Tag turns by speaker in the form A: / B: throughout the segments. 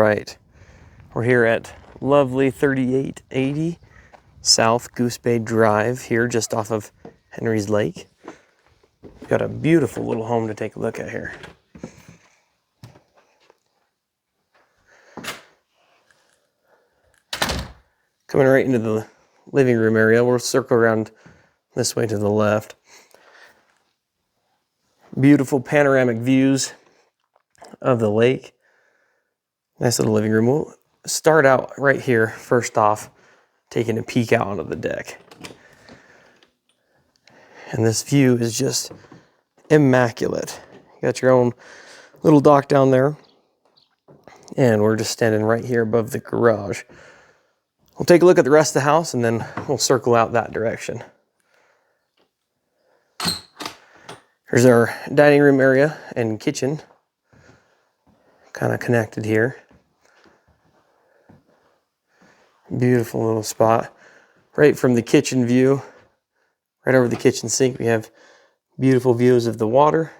A: right, we're here at lovely 3880 South Goose Bay Drive here just off of Henry's Lake. Got a beautiful little home to take a look at here. Coming right into the living room area, we'll circle around this way to the left. Beautiful panoramic views of the lake. Nice little living room. We'll start out right here, first off, taking a peek out onto the deck. And this view is just immaculate. You got your own little dock down there. And we're just standing right here above the garage. We'll take a look at the rest of the house and then we'll circle out that direction. Here's our dining room area and kitchen. Kind of connected here. Beautiful little spot. Right from the kitchen view, right over the kitchen sink, we have beautiful views of the water.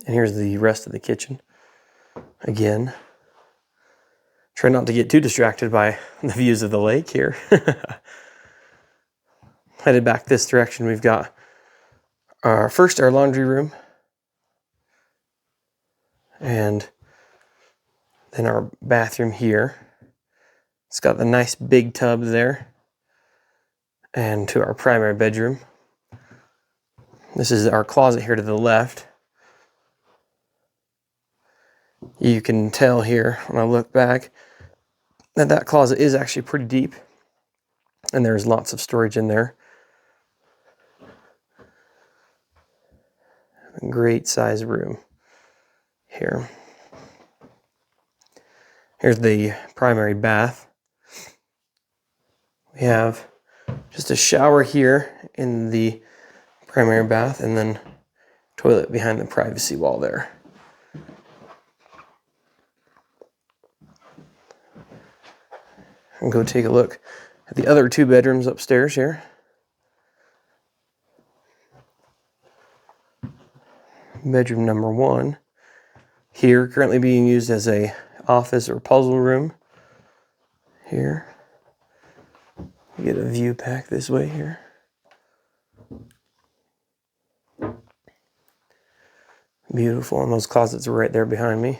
A: And here's the rest of the kitchen. Again, try not to get too distracted by the views of the lake here. Headed back this direction, we've got our laundry room. And then our bathroom here. It's got the nice big tub there. And to our primary bedroom. This is our closet here to the left. You can tell here when I look back that that closet is actually pretty deep. And there's lots of storage in there. A great size room here. Here's the primary bath. We have just a shower here in the primary bath and then toilet behind the privacy wall there. And go take a look at the other two bedrooms upstairs here. Bedroom number 1 here, currently being used as a office or puzzle room here. Get a view back this way here. Beautiful, and those closets are right there behind me.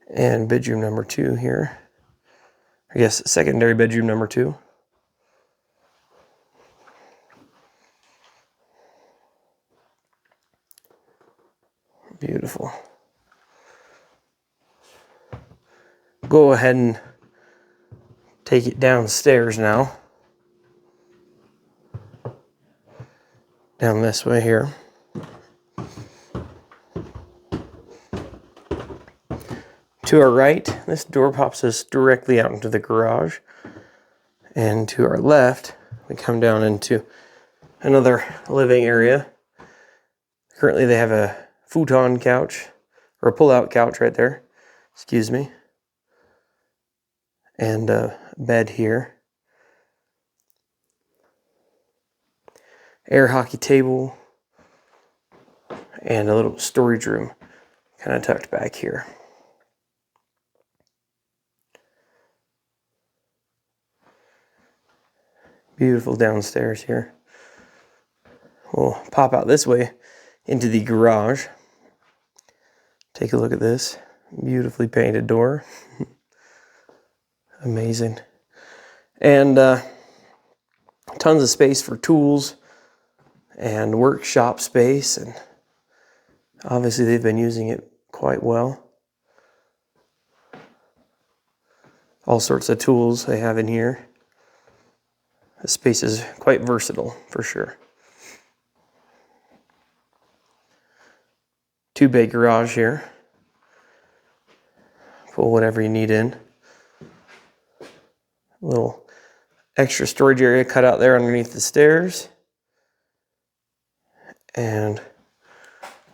A: And bedroom number 2 here. I guess secondary bedroom number 2. Beautiful. Go ahead and take it downstairs now. Down this way here. To our right, this door pops us directly out into the garage. And to our left, we come down into another living area. Currently they have a futon couch, or a pull-out couch right there, excuse me. And a bed here. Air hockey table. And a little storage room kind of tucked back here. Beautiful downstairs here. We'll pop out this way into the garage. Take a look at this beautifully painted door. Amazing. And tons of space for tools and workshop space, and obviously they've been using it quite well. All sorts of tools they have in here. The space is quite versatile for sure. 2-bay garage here. Put whatever you need in. A little extra storage area cut out there underneath the stairs. And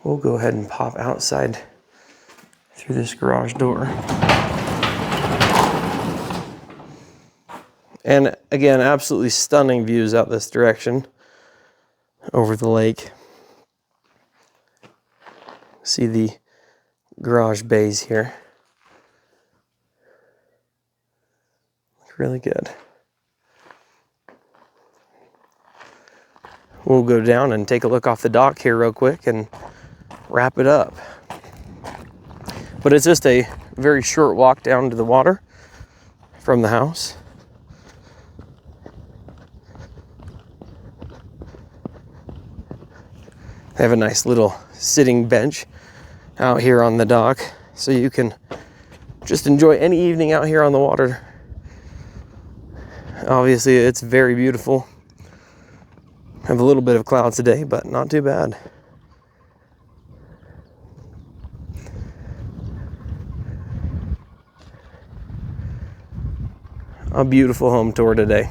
A: we'll go ahead and pop outside through this garage door. And again, absolutely stunning views out this direction over the lake. See the garage bays here. Look really good. We'll go down and take a look off the dock here real quick and wrap it up. But it's just a very short walk down to the water from the house. They have a nice little sitting bench out here on the dock, so you can just enjoy any evening out here on the water. Obviously, it's very beautiful. Have a little bit of clouds today, but not too bad. A beautiful home tour today.